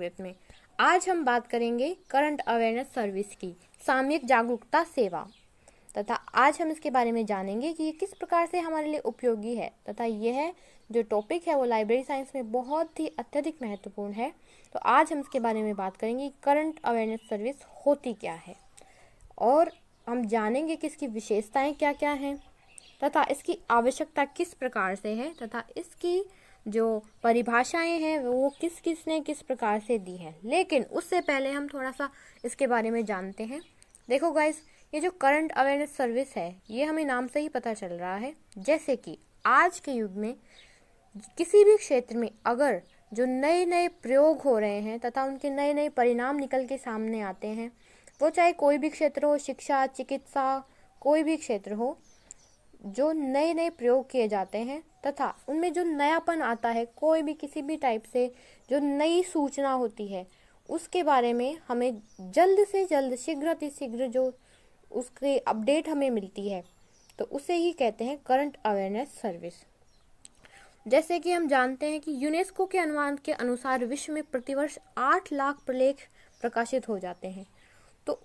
स्वागत में। आज हम बात करेंगे करंट अवेयरनेस सर्विस की सामयिक जागरूकता सेवा तथा आज हम इसके बारे में जानेंगे कि ये किस प्रकार से हमारे लिए उपयोगी है तथा यह जो टॉपिक है वो लाइब्रेरी साइंस में बहुत ही अत्यधिक महत्वपूर्ण है। तो आज हम इसके बारे में बात करेंगे करंट अवेयरनेस सर्विस होती क्या है और हम जानेंगे कि इसकी विशेषताएं क्या क्या हैं तथा इसकी आवश्यकता किस प्रकार से है तथा इसकी जो परिभाषाएं हैं वो किसने किस प्रकार से दी है। लेकिन उससे पहले हम थोड़ा सा इसके बारे में जानते हैं। देखो गाइस, ये जो करंट अवेयरनेस सर्विस है ये हमें नाम से ही पता चल रहा है, जैसे कि आज के युग में किसी भी क्षेत्र में अगर जो नए नए प्रयोग हो रहे हैं तथा उनके नए नए परिणाम निकल के सामने आते हैं, वो चाहे कोई भी क्षेत्र हो, शिक्षा, चिकित्सा, कोई भी क्षेत्र हो, जो नए नए प्रयोग किए जाते हैं तथा उनमें जो नयापन आता है, कोई भी किसी भी टाइप से जो नई सूचना होती है उसके बारे में हमें जल्द से जल्द, शीघ्र अति शीघ्र जो उसकी अपडेट हमें मिलती है तो उसे ही कहते हैं करंट अवेयरनेस सर्विस। जैसे कि हम जानते हैं कि यूनेस्को के अनुमान के अनुसार विश्व में प्रतिवर्ष 8 लाख प्रलेख प्रकाशित हो जाते हैं। तो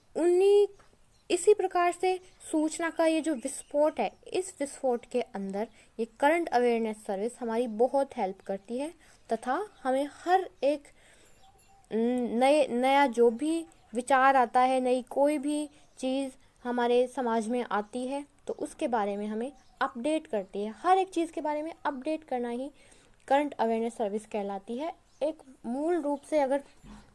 इसी प्रकार से सूचना का ये जो विस्फोट है, इस विस्फोट के अंदर ये करंट अवेयरनेस सर्विस हमारी बहुत हेल्प करती है तथा हमें हर एक नया जो भी विचार आता है, नई कोई भी चीज़ हमारे समाज में आती है तो उसके बारे में हमें अपडेट करती है। हर एक चीज़ के बारे में अपडेट करना ही करंट अवेयरनेस सर्विस कहलाती है। एक मूल रूप से अगर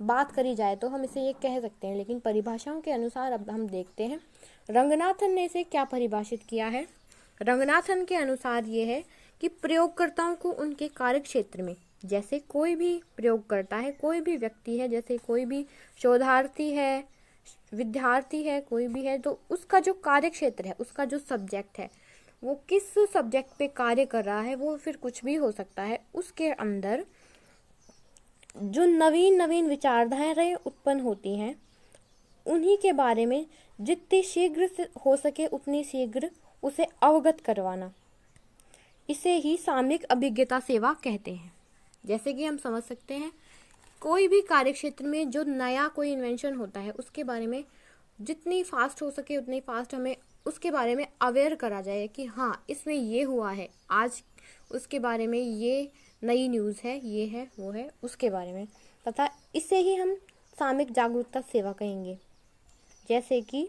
बात करी जाए तो हम इसे ये कह सकते हैं, लेकिन परिभाषाओं के अनुसार अब हम देखते हैं रंगनाथन ने इसे क्या परिभाषित किया है। रंगनाथन के अनुसार ये है कि प्रयोगकर्ताओं को उनके कार्य क्षेत्र में, जैसे कोई भी प्रयोग करता है, कोई भी व्यक्ति है, जैसे कोई भी शोधार्थी है, विद्यार्थी है, कोई भी है, तो उसका जो कार्य क्षेत्र है, उसका जो सब्जेक्ट है, वो किस सब्जेक्ट पे कार्य कर रहा है, वो फिर कुछ भी हो सकता है, उसके अंदर जो नवीन नवीन विचारधाराएं उत्पन्न होती हैं उन्हीं के बारे में जितनी शीघ्र से हो सके उतनी शीघ्र उसे अवगत करवाना, इसे ही सामयिक अभिज्ञता सेवा कहते हैं। जैसे कि हम समझ सकते हैं कोई भी कार्य क्षेत्र में जो नया कोई इन्वेंशन होता है उसके बारे में जितनी फास्ट हो सके उतनी फास्ट हमें उसके बारे में अवेयर करा जाए कि हाँ इसमें ये हुआ है, आज उसके बारे में ये नई न्यूज़ है, ये है, वो है, उसके बारे में, तथा इसे ही हम सामयिक जागरूकता सेवा कहेंगे। जैसे कि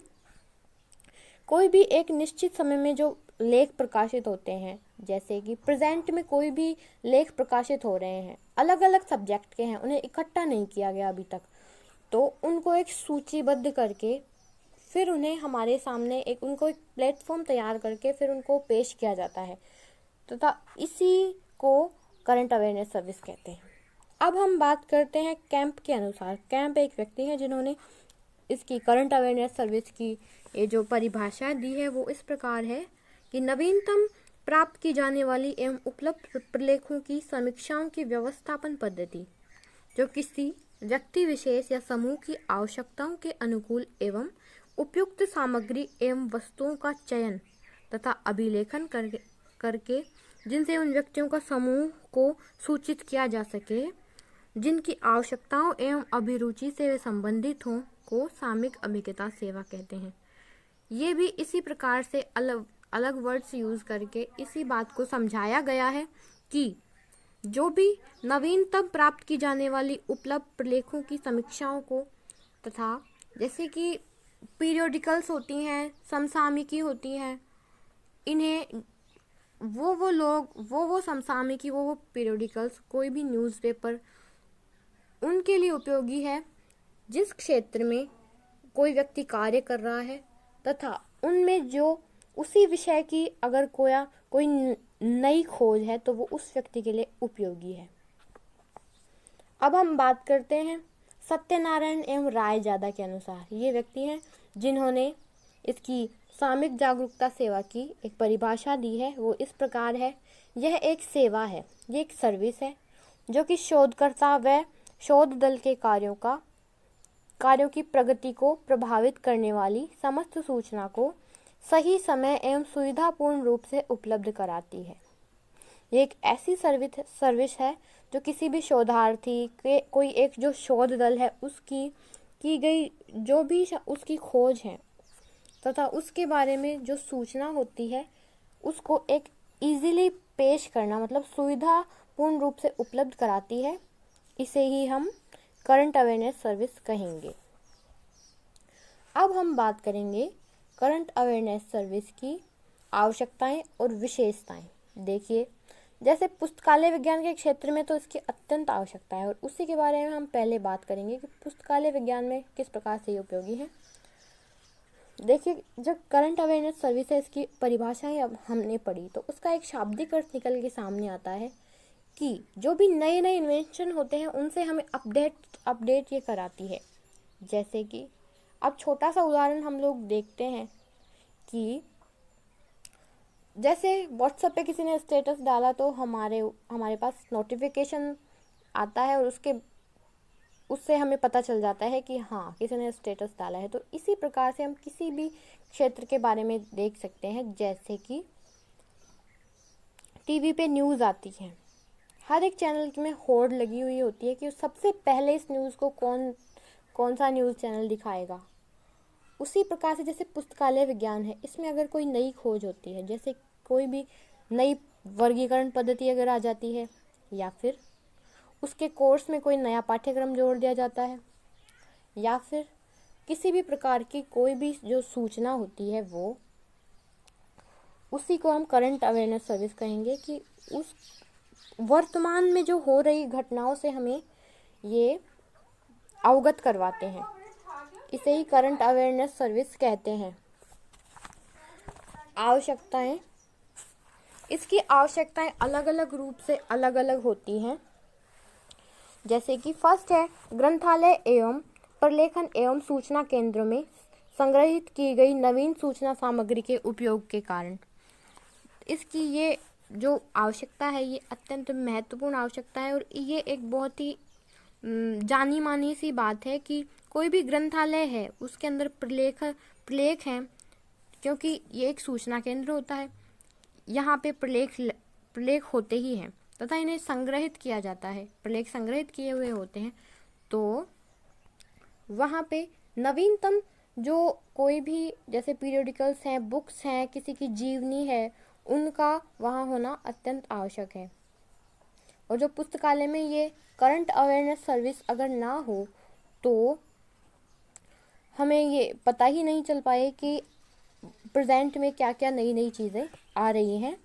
कोई भी एक निश्चित समय में जो लेख प्रकाशित होते हैं, जैसे कि प्रेजेंट में कोई भी लेख प्रकाशित हो रहे हैं, अलग अलग सब्जेक्ट के हैं, उन्हें इकट्ठा नहीं किया गया अभी तक, तो उनको एक सूचीबद्ध करके फिर उन्हें हमारे सामने उनको एक प्लेटफॉर्म तैयार करके फिर उनको पेश किया जाता है तथा इसी को करंट अवेयरनेस सर्विस कहते हैं। अब हम बात करते हैं कैंप के अनुसार। कैंप एक व्यक्ति है जिन्होंने इसकी करंट अवेयरनेस सर्विस की ये जो परिभाषा दी है वो इस प्रकार है कि नवीनतम प्राप्त की जाने वाली एवं उपलब्ध प्रलेखों की समीक्षाओं की व्यवस्थापन पद्धति जो किसी व्यक्ति विशेष या समूह की आवश्यकताओं के अनुकूल एवं उपयुक्त सामग्री एवं वस्तुओं का चयन तथा अभिलेखन करके जिनसे उन व्यक्तियों का समूह को सूचित किया जा सके जिनकी आवश्यकताओं एवं अभिरुचि से वे संबंधित हों को सामयिक अभिज्ञता सेवा कहते हैं। ये भी इसी प्रकार से अलग अलग वर्ड्स यूज करके इसी बात को समझाया गया है कि जो भी नवीनतम प्राप्त की जाने वाली उपलब्ध प्रलेखों की समीक्षाओं को तथा जैसे कि पीरियोडिकल्स होती हैं, समसामयिकी होती हैं, इन्हें वो लोग वो समसामयिकी वो पीरियोडिकल्स कोई भी न्यूज़पेपर उनके लिए उपयोगी है जिस क्षेत्र में कोई व्यक्ति कार्य कर रहा है तथा उनमें जो उसी विषय की अगर कोई नई खोज है तो वो उस व्यक्ति के लिए उपयोगी है। अब हम बात करते हैं सत्यनारायण एवं रायजादा के अनुसार। ये व्यक्ति हैं जिन्होंने इसकी सामयिक जागरूकता सेवा की एक परिभाषा दी है। वो इस प्रकार है, यह एक सेवा है, ये एक सर्विस है जो कि शोधकर्ता व शोध दल के कार्यों की प्रगति को प्रभावित करने वाली समस्त सूचना को सही समय एवं सुविधापूर्ण रूप से उपलब्ध कराती है। ये एक ऐसी सर्विस है जो किसी भी शोधार्थी के कोई एक जो शोध दल है उसकी की गई जो भी उसकी खोज है तथा उसके बारे में जो सूचना होती है उसको एक इजीली पेश करना, मतलब सुविधापूर्ण रूप से उपलब्ध कराती है। इसे ही हम करंट अवेयरनेस सर्विस कहेंगे। अब हम बात करेंगे करंट अवेयरनेस सर्विस की आवश्यकताएं और विशेषताएं। देखिए, जैसे पुस्तकालय विज्ञान के क्षेत्र में तो इसकी अत्यंत आवश्यकता है और उसी के बारे में हम पहले बात करेंगे कि पुस्तकालय विज्ञान में किस प्रकार से ये उपयोगी है। देखिए, जब करंट अवेयरनेस सर्विस है इसकी परिभाषाएं अब हमने पढ़ी तो उसका एक शाब्दिक अर्थ निकल के सामने आता है कि जो भी नए नए इन्वेंशन होते हैं उनसे हमें अपडेट ये कराती है। जैसे कि अब छोटा सा उदाहरण हम लोग देखते हैं कि जैसे व्हाट्सएप पे किसी ने स्टेटस डाला तो हमारे पास नोटिफिकेशन आता है और उससे हमें पता चल जाता है कि हाँ किसी ने स्टेटस डाला है। तो इसी प्रकार से हम किसी भी क्षेत्र के बारे में देख सकते हैं। जैसे कि टीवी पे न्यूज़ आती है, हर एक चैनल में होड़ लगी हुई होती है कि सबसे पहले इस न्यूज़ को कौन सा न्यूज़ चैनल दिखाएगा। उसी प्रकार से जैसे पुस्तकालय विज्ञान है, इसमें अगर कोई नई खोज होती है, जैसे कोई भी नई वर्गीकरण पद्धति अगर आ जाती है या फिर उसके कोर्स में कोई नया पाठ्यक्रम जोड़ दिया जाता है या फिर किसी भी प्रकार की कोई भी जो सूचना होती है वो उसी को हम करंट अवेयरनेस सर्विस कहेंगे कि उस वर्तमान में जो हो रही घटनाओं से हमें ये अवगत करवाते हैं। इसे ही करंट अवेयरनेस सर्विस कहते हैं। आवश्यकताएं, इसकी आवश्यकताएं अलग अलग रूप से अलग अलग होती हैं। जैसे कि फर्स्ट है ग्रंथालय एवं प्रलेखन एवं सूचना केंद्र में संग्रहित की गई नवीन सूचना सामग्री के उपयोग के कारण। इसकी ये जो आवश्यकता है ये अत्यंत महत्वपूर्ण आवश्यकता है और ये एक बहुत ही जानी मानी सी बात है कि कोई भी ग्रंथालय है उसके अंदर प्रलेख हैं, क्योंकि ये एक सूचना केंद्र होता है। यहाँ पे प्रलेख होते ही हैं तथा इन्हें संग्रहित किया जाता है, प्रलेख संग्रहित किए हुए होते हैं। तो वहाँ पे नवीनतम जो कोई भी जैसे पीरियोडिकल्स हैं, बुक्स हैं, किसी की जीवनी है, उनका वहाँ होना अत्यंत आवश्यक है। और जो पुस्तकालय में ये करंट अवेयरनेस सर्विस अगर ना हो तो हमें ये पता ही नहीं चल पाए कि प्रेजेंट में क्या क्या नई नई चीज़ें आ रही हैं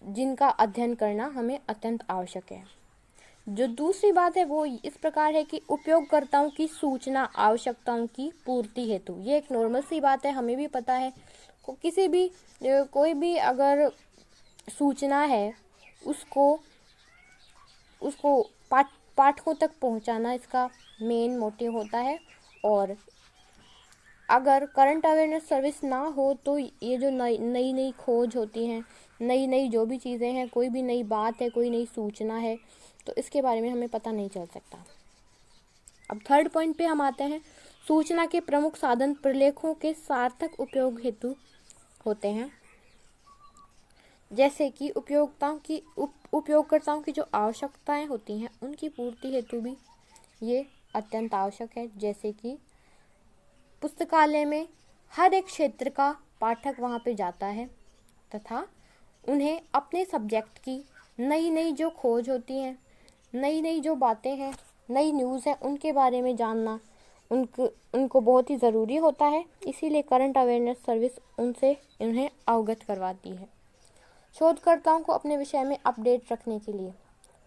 जिनका अध्ययन करना हमें अत्यंत आवश्यक है। जो दूसरी बात है वो इस प्रकार है कि उपयोगकर्ताओं की सूचना आवश्यकताओं की पूर्ति हेतु। ये एक नॉर्मल सी बात है, हमें भी पता है। कोई भी अगर सूचना है उसको पाठकों तक पहुंचाना इसका मेन मोटिव होता है। और अगर करंट अवेयरनेस सर्विस ना हो तो ये जो नई नई खोज होती हैं, नई नई जो भी चीज़ें हैं, कोई भी नई बात है, कोई नई सूचना है, तो इसके बारे में हमें पता नहीं चल सकता। अब थर्ड पॉइंट पे हम आते हैं। सूचना के प्रमुख साधन प्रलेखों के सार्थक उपयोग हेतु होते हैं। जैसे कि उपयोगकर्ताओं की जो आवश्यकताएं होती हैं उनकी पूर्ति हेतु भी ये अत्यंत आवश्यक है। जैसे कि पुस्तकालय में हर एक क्षेत्र का पाठक वहाँ पे जाता है तथा उन्हें अपने सब्जेक्ट की नई नई जो खोज होती हैं, नई नई जो बातें हैं, नई न्यूज़ है, उनके बारे में जानना उनको बहुत ही ज़रूरी होता है। इसीलिए करंट अवेयरनेस सर्विस उन्हें अवगत करवाती है। शोधकर्ताओं को अपने विषय में अपडेट रखने के लिए,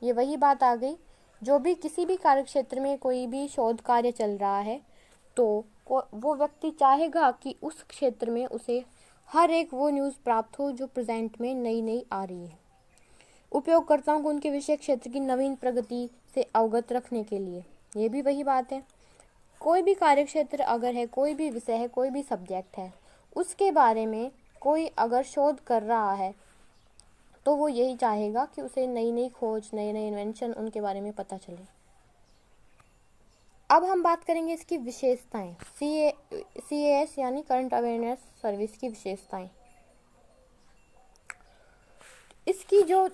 ये वही बात आ गई, जो भी किसी भी कार्य क्षेत्र में कोई भी शोध कार्य चल रहा है तो वो व्यक्ति चाहेगा कि उस क्षेत्र में उसे हर एक वो न्यूज़ प्राप्त हो जो प्रेजेंट में नई नई आ रही है। उपयोगकर्ताओं को उनके विषय क्षेत्र की नवीन प्रगति से अवगत रखने के लिए, ये भी वही बात है। कोई भी कार्य क्षेत्र अगर है, कोई भी विषय है, कोई भी सब्जेक्ट है, उसके बारे में कोई अगर शोध कर रहा है तो वो यही चाहेगा कि उसे नई नई खोज, नए नए इन्वेंशन, उनके बारे में पता चले। अब हम बात करेंगे इसकी विशेषताएं, CAS यानी करंट अवेयरनेस सर्विस की विशेषताएं। इसकी जो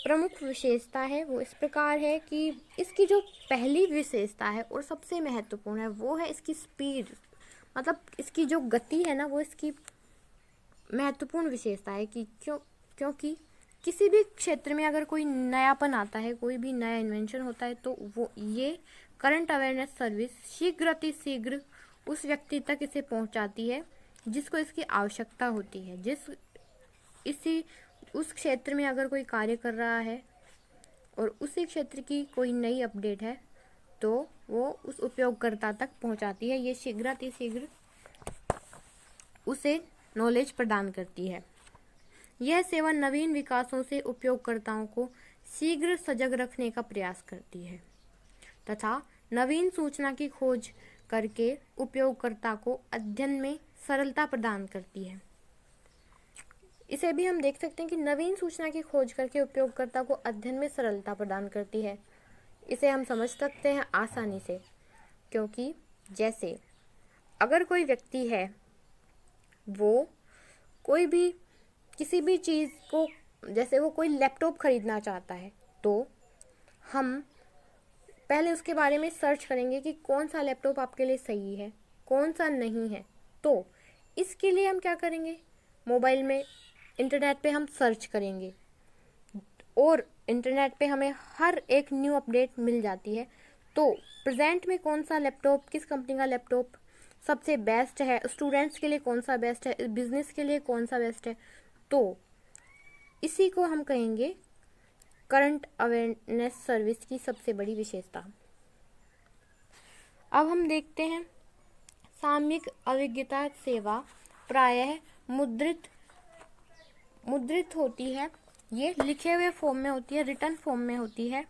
प्रमुख विशेषता है वो इस प्रकार है कि इसकी जो पहली विशेषता है और सबसे महत्वपूर्ण है वो है इसकी स्पीड, मतलब इसकी जो गति है ना वो इसकी महत्वपूर्ण विशेषता है कि क्योंकि किसी भी क्षेत्र में अगर कोई नयापन आता है, कोई भी नया इन्वेंशन होता है, तो वो ये करंट अवेयरनेस सर्विस शीघ्र अति शीघ्र उस व्यक्ति तक इसे पहुंचाती है जिसको इसकी आवश्यकता होती है। उस क्षेत्र में अगर कोई कार्य कर रहा है और उसी क्षेत्र की कोई नई अपडेट है तो वो उस उपयोगकर्ता तक पहुंचाती है। ये शीघ्र अति शीघ्र उसे नॉलेज प्रदान करती है। यह सेवा नवीन विकासों से उपयोगकर्ताओं को शीघ्र सजग रखने का प्रयास करती है तथा नवीन सूचना की खोज करके उपयोगकर्ता को अध्ययन में सरलता प्रदान करती है। इसे भी हम देख सकते हैं कि नवीन सूचना की खोज करके उपयोगकर्ता को अध्ययन में सरलता प्रदान करती है। इसे हम समझ सकते हैं आसानी से, क्योंकि जैसे अगर कोई व्यक्ति है वो कोई भी किसी भी चीज़ को, जैसे वो कोई लैपटॉप खरीदना चाहता है, तो हम पहले उसके बारे में सर्च करेंगे कि कौन सा लैपटॉप आपके लिए सही है, कौन सा नहीं है। तो इसके लिए हम क्या करेंगे, मोबाइल में इंटरनेट पे हम सर्च करेंगे और इंटरनेट पे हमें हर एक न्यू अपडेट मिल जाती है। तो प्रेजेंट में कौन सा लैपटॉप, किस कंपनी का लैपटॉप सबसे बेस्ट है, स्टूडेंट्स के लिए कौन सा बेस्ट है, बिजनेस के लिए कौन सा बेस्ट है, तो इसी को हम कहेंगे करंट अवेयरनेस सर्विस की सबसे बड़ी विशेषता। अब हम देखते हैं सामयिक अभिज्ञता सेवा प्रायः मुद्रित होती है। ये लिखे हुए फॉर्म में होती है, रिटन फॉर्म में होती है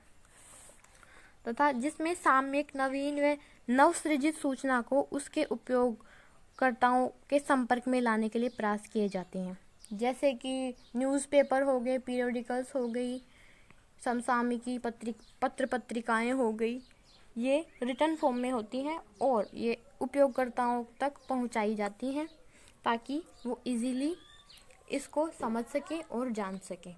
तथा जिसमें सामयिक नवीन व नवसृजित सूचना को उसके उपयोगकर्ताओं के संपर्क में लाने के लिए प्रयास किए जाते हैं। जैसे कि न्यूज़पेपर हो गए, पीरियोडिकल्स हो गई, समसामयिकी पत्र पत्रिकाएं हो गई, ये रिटन फॉर्म में होती हैं और ये उपयोगकर्ताओं तक पहुंचाई जाती हैं ताकि वो इजीली इसको समझ सके और जान सके।